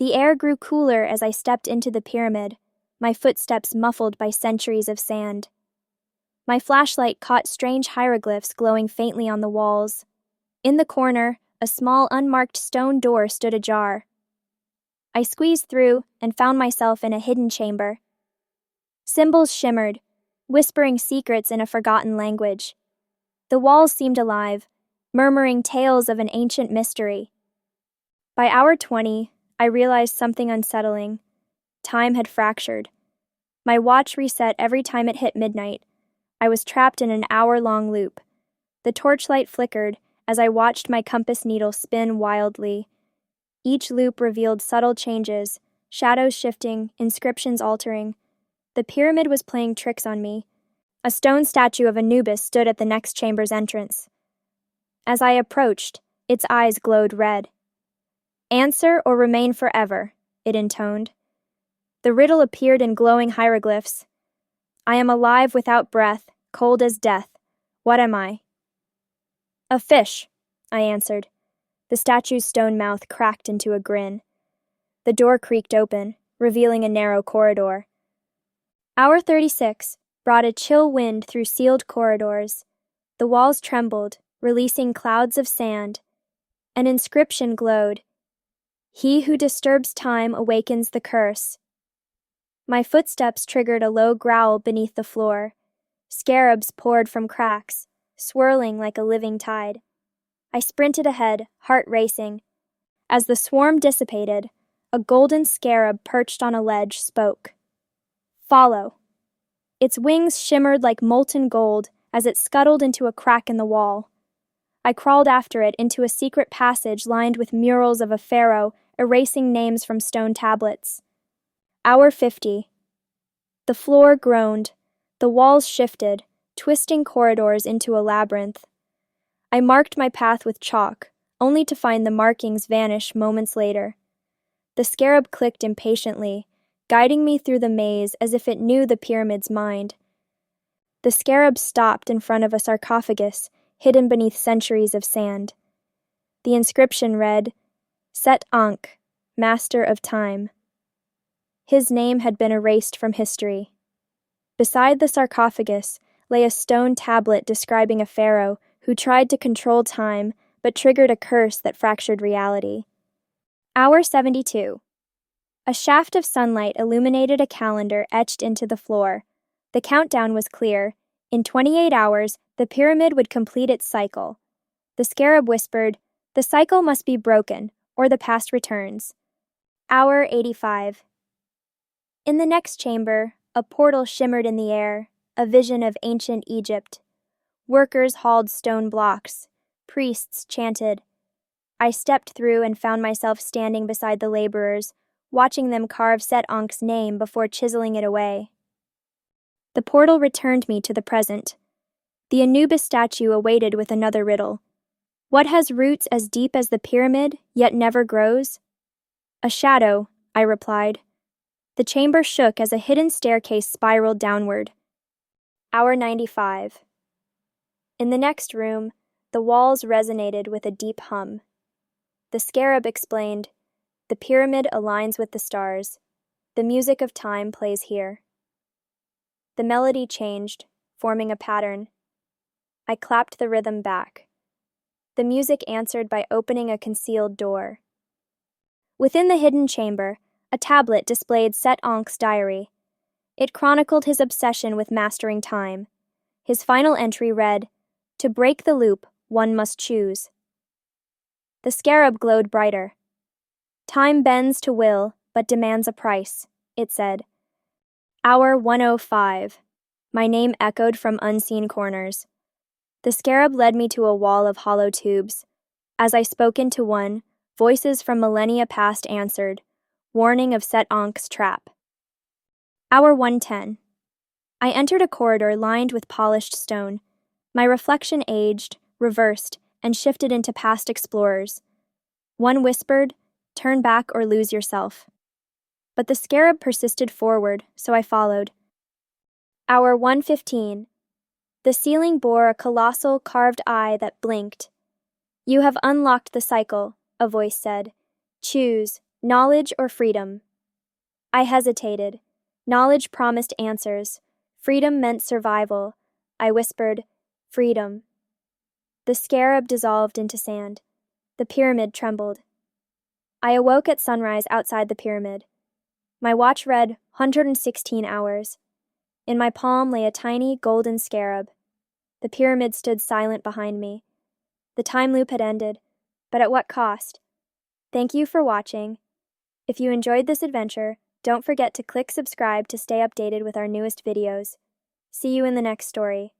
The air grew cooler as I stepped into the pyramid, my footsteps muffled by centuries of sand. My flashlight caught strange hieroglyphs glowing faintly on the walls. In the corner, a small unmarked stone door stood ajar. I squeezed through and found myself in a hidden chamber. Symbols shimmered, whispering secrets in a forgotten language. The walls seemed alive, murmuring tales of an ancient mystery. By hour 20, I realized something unsettling. Time had fractured. My watch reset every time it hit midnight. I was trapped in an hour-long loop. The torchlight flickered as I watched my compass needle spin wildly. Each loop revealed subtle changes, shadows shifting, inscriptions altering. The pyramid was playing tricks on me. A stone statue of Anubis stood at the next chamber's entrance. As I approached, its eyes glowed red. "Answer or remain forever," it intoned. The riddle appeared in glowing hieroglyphs. "I am alive without breath, cold as death. What am I?" "A fish," I answered. The statue's stone mouth cracked into a grin. The door creaked open, revealing a narrow corridor. Hour 36 brought a chill wind through sealed corridors. The walls trembled, releasing clouds of sand. An inscription glowed. "He who disturbs time awakens the curse." My footsteps triggered a low growl beneath the floor. Scarabs poured from cracks, swirling like a living tide. I sprinted ahead, heart racing. As the swarm dissipated, a golden scarab perched on a ledge spoke. "Follow." Its wings shimmered like molten gold as it scuttled into a crack in the wall. I crawled after it into a secret passage lined with murals of a pharaoh erasing names from stone tablets. Hour 50. The floor groaned. The walls shifted, twisting corridors into a labyrinth. I marked my path with chalk, only to find the markings vanish moments later. The scarab clicked impatiently, guiding me through the maze as if it knew the pyramid's mind. The scarab stopped in front of a sarcophagus hidden beneath centuries of sand. The inscription read, "Set Ankh, Master of Time." His name had been erased from history. Beside the sarcophagus lay a stone tablet describing a pharaoh who tried to control time but triggered a curse that fractured reality. Hour 72. A shaft of sunlight illuminated a calendar etched into the floor. The countdown was clear. In 28 hours, the pyramid would complete its cycle. The scarab whispered, "The cycle must be broken, or the past returns." Hour 85. In the next chamber, a portal shimmered in the air, a vision of ancient Egypt. Workers hauled stone blocks. Priests chanted. I stepped through and found myself standing beside the laborers, watching them carve Set Ankh's name before chiseling it away. The portal returned me to the present. The Anubis statue awaited with another riddle. What has roots as deep as the pyramid, yet never grows? "A shadow," I replied. The chamber shook as a hidden staircase spiraled downward. Hour 95. In the next room, the walls resonated with a deep hum. The scarab explained, "The pyramid aligns with the stars. The music of time plays here." The melody changed, forming a pattern. I clapped the rhythm back. The music answered by opening a concealed door. Within the hidden chamber, a tablet displayed Set Ankh's diary. It chronicled his obsession with mastering time. His final entry read, "To break the loop, one must choose." The scarab glowed brighter. "Time bends to will, but demands a price," it said. Hour 105. My name echoed from unseen corners. The scarab led me to a wall of hollow tubes. As I spoke into one, voices from millennia past answered, warning of Set Ankh's trap. Hour 110. I entered a corridor lined with polished stone. My reflection aged, reversed, and shifted into past explorers. One whispered, "Turn back or lose yourself." But the scarab persisted forward, so I followed. Hour 115. The ceiling bore a colossal carved eye that blinked. "You have unlocked the cycle," a voice said. "Choose, Knowledge or freedom? I hesitated. Knowledge promised answers. Freedom meant survival. I whispered, freedom. The scarab dissolved into sand. The pyramid trembled. I awoke at sunrise outside the pyramid. My watch read 116 hours. In my palm lay a tiny golden scarab. The pyramid stood silent behind me. The time loop had ended, but at what cost? Thank you for watching. If you enjoyed this adventure, don't forget to click subscribe to stay updated with our newest videos. See you in the next story.